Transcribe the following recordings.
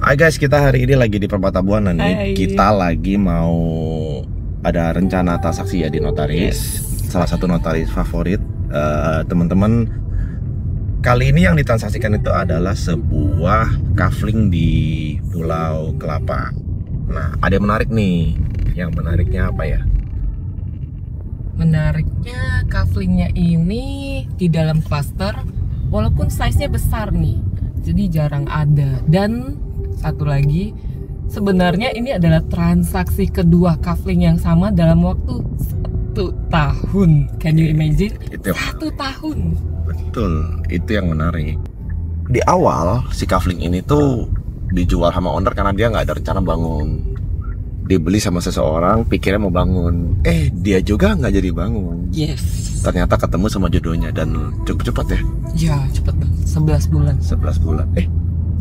Hai guys, kita hari ini lagi di Permata Buana nih. Hai. Kita lagi mau ada rencana transaksi ya di notaris. Salah satu notaris favorit teman-teman. Kali ini yang ditransaksikan itu adalah sebuah kafling di Pulau Kelapa. Nah, ada yang menarik nih. Yang menariknya apa ya? Menariknya kaflingnya ini di dalam cluster, walaupun size-nya besar nih, jadi jarang ada. Dan satu lagi, sebenarnya ini adalah transaksi kedua kafling yang sama dalam waktu 1 tahun. Can you imagine? Itu 1 tahun. betul, itu yang menarik. Di awal si kafling ini tuh dijual sama owner karena dia nggak ada rencana bangun. Dibeli sama seseorang, pikirnya mau bangun. Dia juga nggak jadi bangun. Yes. Ternyata ketemu sama jodohnya dan cukup cepat ya. Ya, cepet banget. 11 bulan. 11 bulan.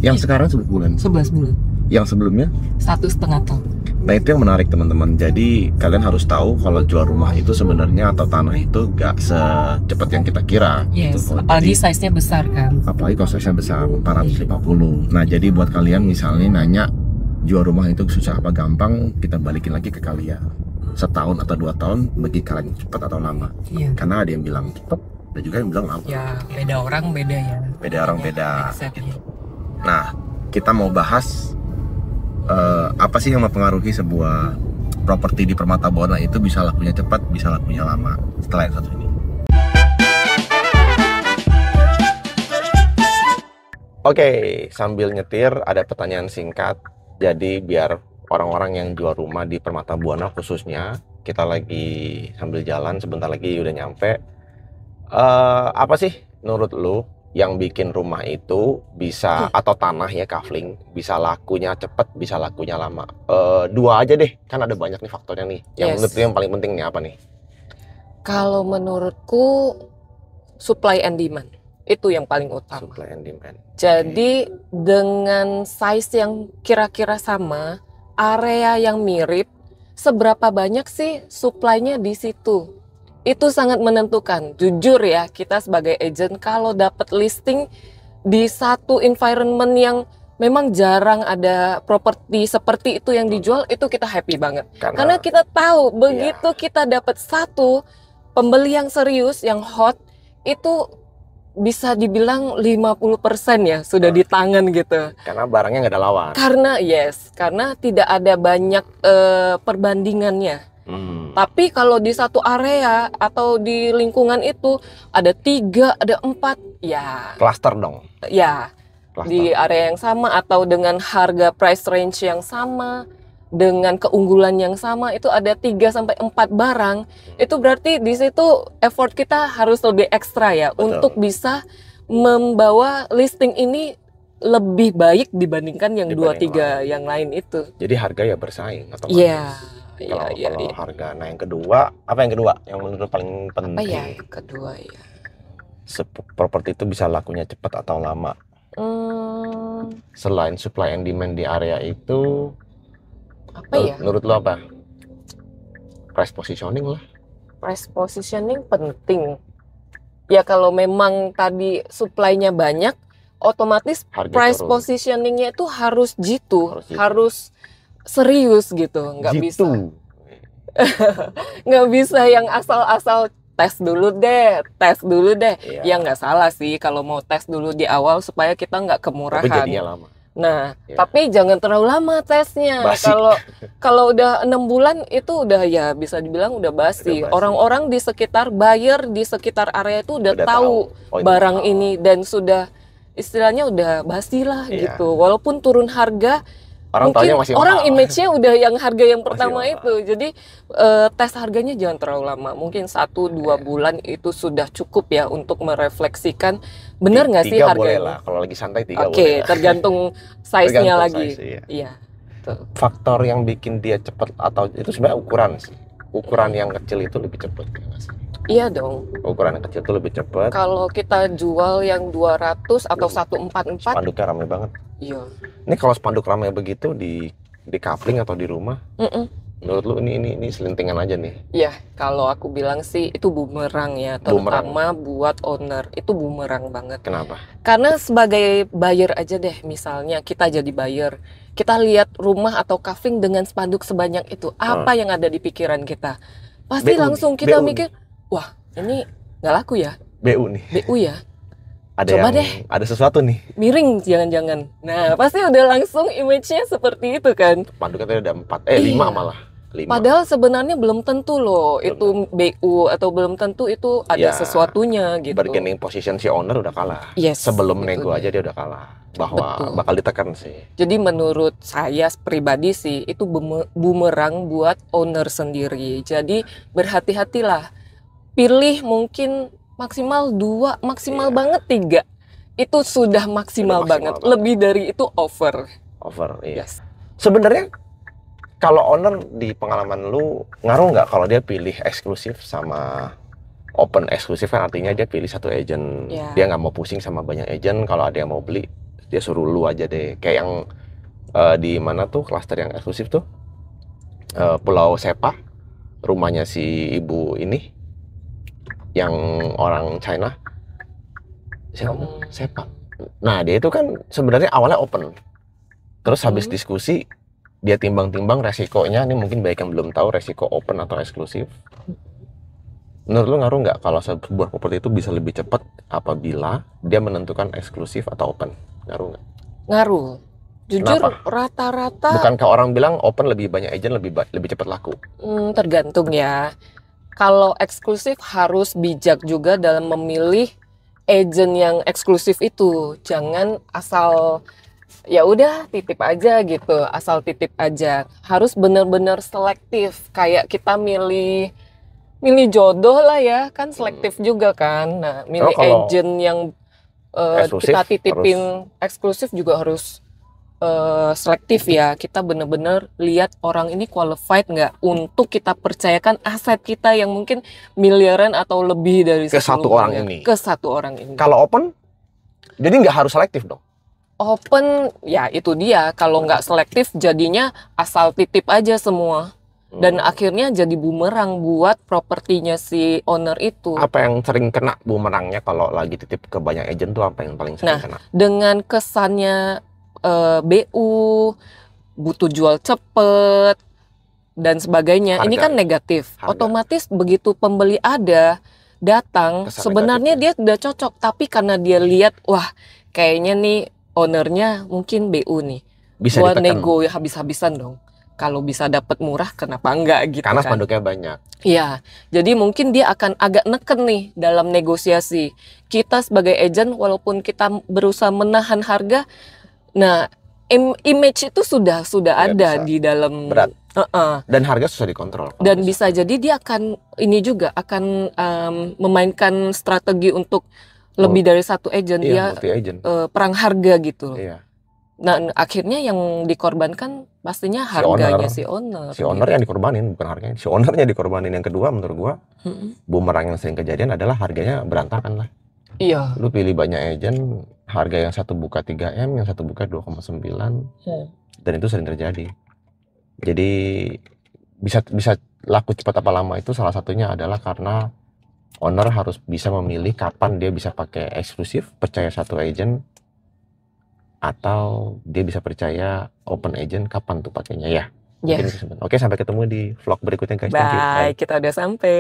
Yang sekarang 11 bulan. 11 bulan. Yang sebelumnya? 1,5 tahun. Nah, itu yang menarik teman-teman. Jadi kalian harus tahu kalau jual rumah itu sebenarnya atau tanah itu gak secepat yang kita kira. Yes, Gitu. apalagi Jadi, size-nya besar kan. apalagi kalau size-nya besar 450. Nah, jadi buat kalian misalnya nanya jual rumah itu susah apa gampang, kita balikin lagi ke kalian. Setahun atau 2 tahun bagi kalian cepat atau lama. Iya. Karena ada yang bilang cepat, ada juga yang bilang lama. Ya, beda orang beda ya. Beda orang beda. Mindset-nya. Nah, kita mau bahas apa sih yang mempengaruhi sebuah properti di Permata Buana itu bisa lakunya cepat, bisa lakunya lama. Setelah yang satu ini. Oke, sambil nyetir ada pertanyaan singkat. Jadi biar orang-orang yang jual rumah di Permata Buana khususnya, kita lagi sambil jalan, sebentar lagi udah nyampe. Apa sih menurut lu yang bikin rumah itu bisa, atau tanah ya kafling, bisa lakunya cepet, bisa lakunya lama? Dua aja deh, kan ada banyak nih faktornya nih. Yang menurut lu yang paling penting nih apa nih? Kalau menurutku supply and demand itu yang paling utama. Supply and demand. Jadi dengan size yang kira-kira sama, area yang mirip, seberapa banyak sih supply-nya di situ? Itu sangat menentukan. Jujur ya, kita sebagai agent kalau dapat listing di satu environment yang memang jarang ada properti seperti itu yang dijual, itu kita happy banget. Karena kita tahu begitu kita dapat satu pembeli yang serius, yang hot, itu bisa dibilang 50% ya sudah di tangan gitu. Karena barangnya nggak ada lawan. Karena tidak ada banyak perbandingannya. Tapi kalau di satu area atau di lingkungan itu ada 3, ada 4, ya. Cluster dong. Ya, Cluster. di area yang sama atau dengan harga price range yang sama, dengan keunggulan yang sama, itu ada 3-4 barang. Itu berarti di situ effort kita harus lebih ekstra ya. Betul. Untuk bisa membawa listing ini lebih baik dibandingkan yang 2-3 yang lain itu. Jadi harga ya bersaing otomatis. Iya. Kalau Iya. harga. Nah, yang kedua, apa yang kedua? Yang menurut paling penting. Apa ya yang kedua ya? Properti itu bisa lakunya cepat atau lama. Selain supply and demand di area itu, Apa ya? menurut lo apa? Price positioning lah. Price positioning penting. Ya kalau memang tadi supply-nya banyak, otomatis Harga price turun. positioning-nya itu harus jitu, Harus jitu. harus serius gitu, nggak Gitu. nggak bisa yang asal-asal tes dulu deh. Iya. Ya nggak salah sih kalau mau tes dulu di awal supaya kita nggak kemurahan. Tapi jadinya lama. Nah, Iya. tapi jangan terlalu lama tesnya. Basi. Kalau udah 6 bulan itu udah ya bisa dibilang udah basi. Udah basi. Orang-orang di sekitar buyer di sekitar area itu udah tahu Oh, barang tahu. ini dan sudah istilahnya udah basi lah Iya. gitu. Walaupun turun harga, Orang mungkin taunya masih orang mahal. image-nya udah yang harga yang pertama mahal. itu. Jadi tes harganya jangan terlalu lama. Mungkin 1-2 bulan itu sudah cukup ya untuk merefleksikan benar nggak sih 3 boleh harganya. lah. Kalau lagi santai 3 boleh. Oke, tergantung size-nya Tergantung lagi. size, iya. Iya. Tuh. Faktor yang bikin dia cepat atau itu sebenarnya ukuran sih. Ukuran yang kecil itu lebih cepat. Iya dong. Ukuran yang kecil itu lebih cepat. Kalau kita jual yang 200 atau 144, Spanduknya ramai banget. iya. Ini kalau spanduk ramai begitu di kafling atau di rumah, Menurut lu ini selentingan aja nih. Ya, kalau aku bilang sih itu bumerang ya, Bumerang. terutama buat owner. Itu bumerang banget. Kenapa? Karena sebagai buyer aja deh, misalnya kita jadi buyer, kita lihat rumah atau kafling dengan spanduk sebanyak itu, apa yang ada di pikiran kita? Pasti BU langsung nih, kita BU mikir, wah ini nggak laku ya, BU nih. BU ya, Ada coba yang deh, ada sesuatu nih. miring jangan-jangan. Nah, pasti udah langsung image-nya seperti itu kan. Panduknya tadi ada 5 Iya. malah. 5. Padahal sebenarnya belum tentu loh Belum itu BU atau belum tentu itu ada Ya, sesuatunya gitu. bargaining position si owner udah kalah. Yes, Sebelum itu nego dia. aja dia udah kalah. Bahwa Betul. bakal ditekan sih. Jadi menurut saya pribadi sih itu bumerang buat owner sendiri. Jadi berhati-hatilah. Pilih mungkin maksimal 2, maksimal Iya. banget 3. Itu sudah maksimal Udah maksimal banget. banget. Lebih dari itu over. Over, iya. Yes. Sebenarnya kalau owner di pengalaman lu ngaruh nggak kalau dia pilih eksklusif sama open? Eksklusif kan artinya dia pilih satu agent. Ya. Dia nggak mau pusing sama banyak agent. Kalau ada yang mau beli, dia suruh lu aja deh. Kayak yang di mana tuh klaster yang eksklusif tuh? Pulau Sepa, rumahnya si ibu ini yang orang China. Siapa? Sepa. Nah, dia itu kan sebenarnya awalnya open. Terus habis diskusi dia timbang-timbang resikonya. Ini mungkin banyak yang belum tahu resiko open atau eksklusif. Menurut lu ngaruh nggak kalau sebuah properti itu bisa lebih cepat apabila dia menentukan eksklusif atau open? Ngaruh nggak? Ngaruh. Jujur Kenapa? rata-rata Bukankah orang bilang open lebih banyak agent lebih cepat laku? tergantung ya. Kalau eksklusif harus bijak juga dalam memilih agent yang eksklusif itu. Jangan asal ya udah titip aja gitu, asal titip aja. Harus benar-benar selektif. Kayak kita milih jodoh lah ya, kan selektif juga kan. Nah, milih kalau agent yang eksklusif kita titipin eksklusif juga harus selektif ya. Kita benar-benar lihat orang ini qualified nggak untuk kita percayakan aset kita yang mungkin miliaran atau lebih dari Ke 10 satu orang miliar. ini. Ke satu orang ini. Kalau open, jadi nggak harus selektif dong. Open, ya itu dia. Kalau nggak selektif, jadinya asal titip aja semua. Dan akhirnya jadi bumerang buat propertinya si owner itu. Apa yang sering kena bumerangnya kalau lagi titip ke banyak agent tuh apa yang paling sering kena? Dengan kesannya BU, butuh jual cepet, dan sebagainya. Ini kan negatif. Harga. Otomatis begitu pembeli datang, Kesan sebenarnya dia udah cocok. Tapi karena dia lihat, wah kayaknya nih ownernya mungkin BU nih. Bisa buat ditekan. nego ya habis-habisan dong. Kalau bisa dapat murah, kenapa enggak gitu Karena kan. spanduknya banyak. Iya, jadi mungkin dia akan agak neken nih dalam negosiasi. Kita sebagai agent, walaupun kita berusaha menahan harga, nah image itu sudah Ya, ada bisa. di dalam. Berat. Dan harga susah dikontrol. Dan bisa jadi dia akan ini juga akan memainkan strategi untuk lebih dari satu agent. Iya, Dia multi agent. perang harga gitu. Iya. Nah, akhirnya yang dikorbankan pastinya harganya si owner. Si owner yang dikorbanin, bukan harganya. Si ownernya dikorbanin. Yang kedua menurut gua, bumerang yang sering kejadian adalah harganya berantakan lah. Iya. Lu pilih banyak agent, harga yang satu buka 3M, yang satu buka 2,9. Dan itu sering terjadi. Jadi bisa laku cepat apa lama itu salah satunya adalah karena owner harus bisa memilih kapan dia bisa pakai eksklusif, percaya satu agent, atau dia bisa percaya open agent, kapan tuh pakainya ya. Yes. Oke, sampai ketemu di vlog berikutnya guys. Thank you. Bye, kita udah sampai.